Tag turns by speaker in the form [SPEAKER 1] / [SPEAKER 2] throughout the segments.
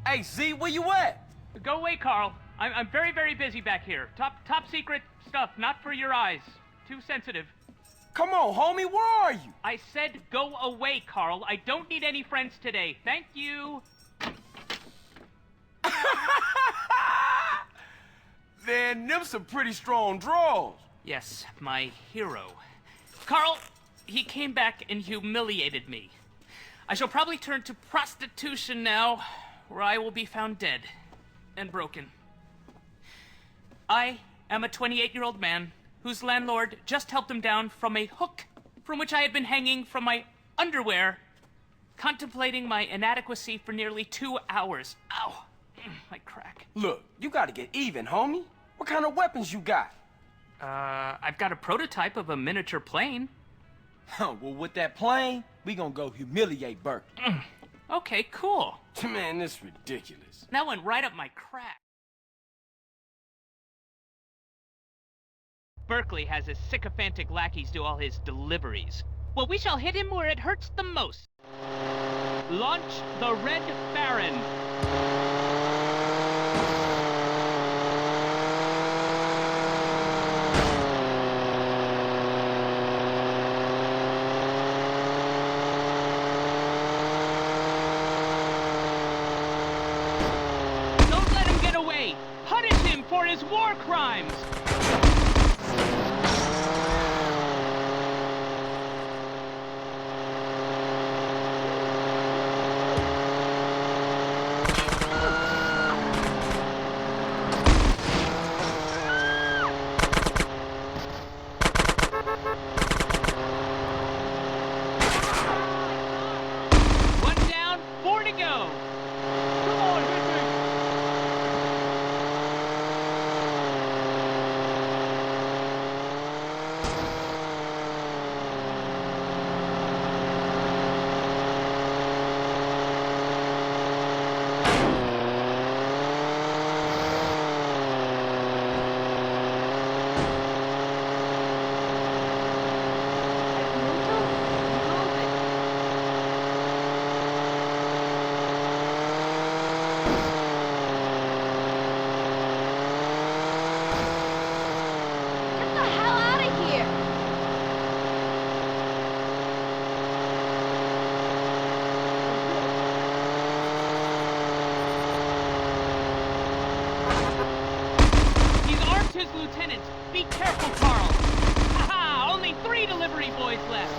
[SPEAKER 1] Hey, Z, where you at?
[SPEAKER 2] Go away, Carl. I'm very, very busy back here. Top secret stuff, not for your eyes. Too sensitive.
[SPEAKER 1] Come on, homie, where are you?
[SPEAKER 2] I said go away, Carl. I don't need any friends today. Thank you.
[SPEAKER 1] Man, them some pretty strong draws.
[SPEAKER 2] Yes, my hero. Carl, he came back and humiliated me. I shall probably turn to prostitution now, where I will be found dead and broken. I am a 28-year-old man whose landlord just helped him down from a hook from which I had been hanging from my underwear, contemplating my inadequacy for nearly 2 hours. Ow, my crack.
[SPEAKER 1] Look, you gotta get even, homie. What kind of weapons you got?
[SPEAKER 2] I've got a prototype of a miniature plane.
[SPEAKER 1] Well, with that plane, we gonna go humiliate Burke.
[SPEAKER 2] Okay, cool.
[SPEAKER 1] Man, this is ridiculous.
[SPEAKER 2] That went right up my crack. Berkeley has his sycophantic lackeys do all his deliveries. Well, we shall hit him where it hurts the most. Launch the Red Baron. Don't let him get away. Punish him for his war crimes. Lieutenant, be careful, Carl! Haha! Only 3 delivery boys left!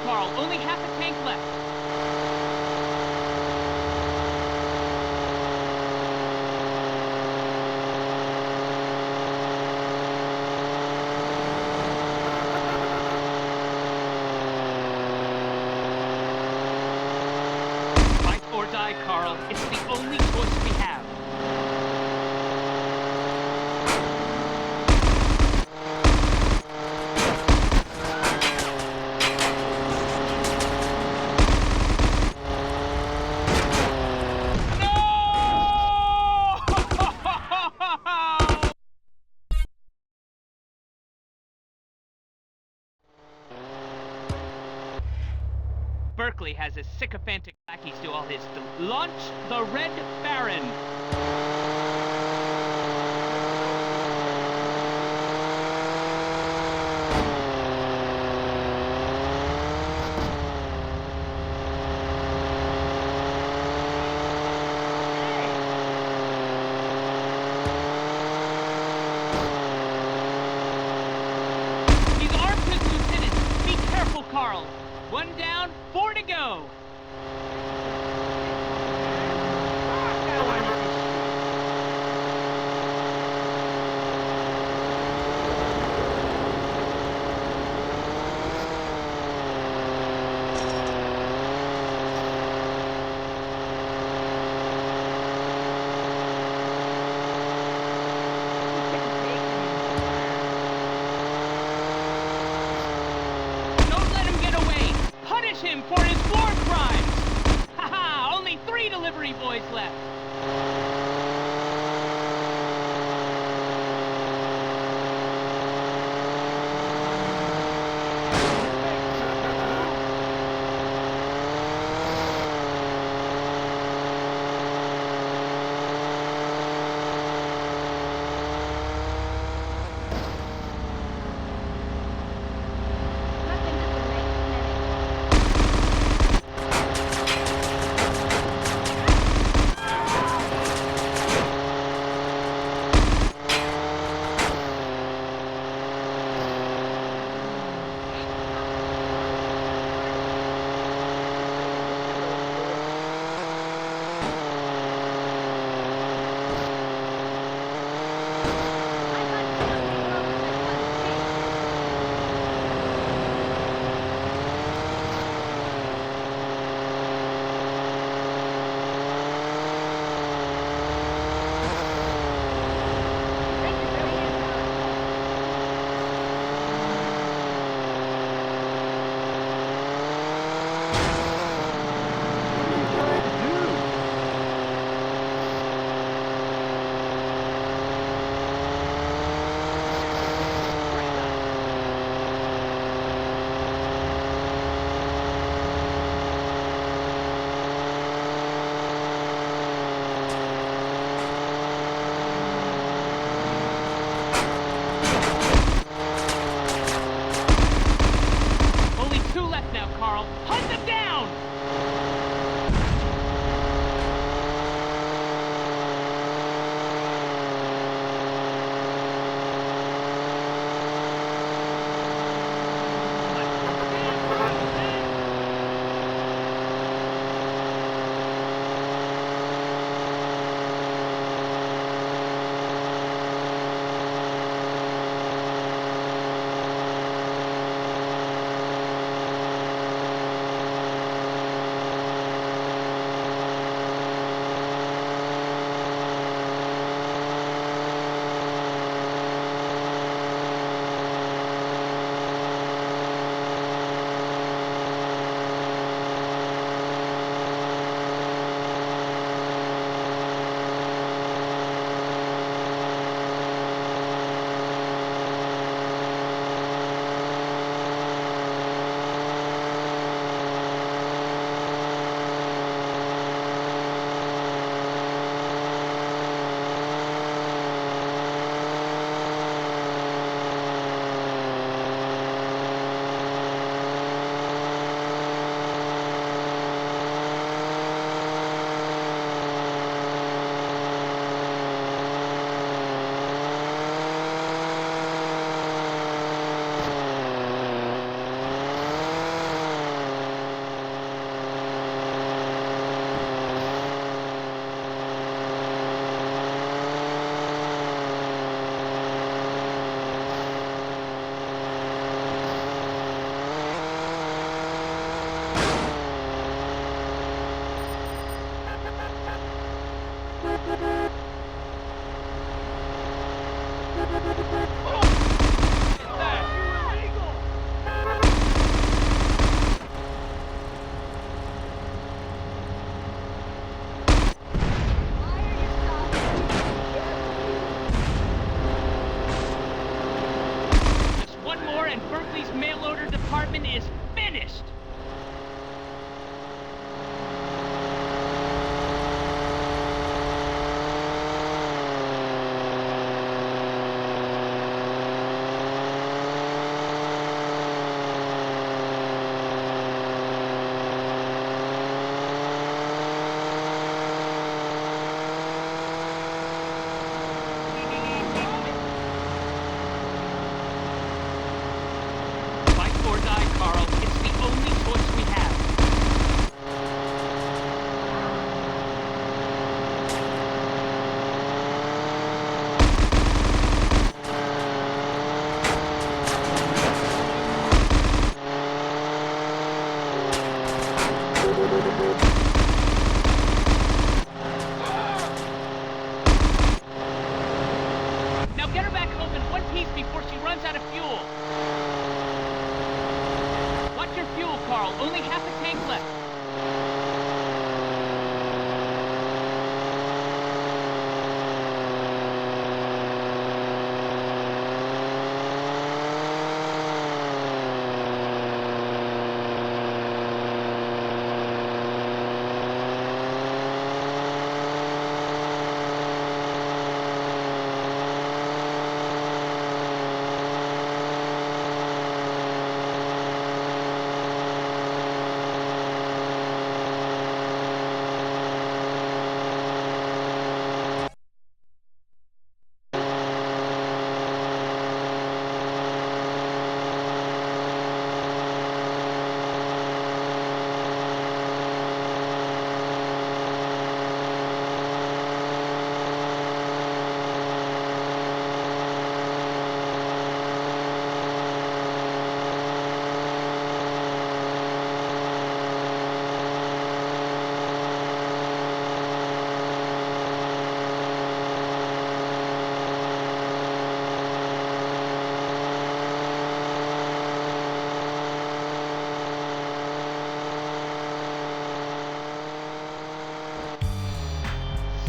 [SPEAKER 2] Carl. Only half a tank left. Fight or die, Carl. It's the only choice we have. Berkeley has his sycophantic lackeys do all his launch the Red Baron. He's armed his lieutenant. Be careful, Carl. One down, 4 to go. Don't let him get away. Punish him for his war crimes. Haha, only 3 delivery boys left. Only 2 left now, Carl. Hunt them down! apartment is finished! Fight or die, Carl. It's the only choice we have. Now get her back home in one piece before she runs out of fuel. Watch your fuel, Carl. Only half a tank left.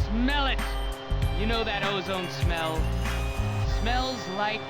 [SPEAKER 2] Smell it! You know that ozone smell. Smells like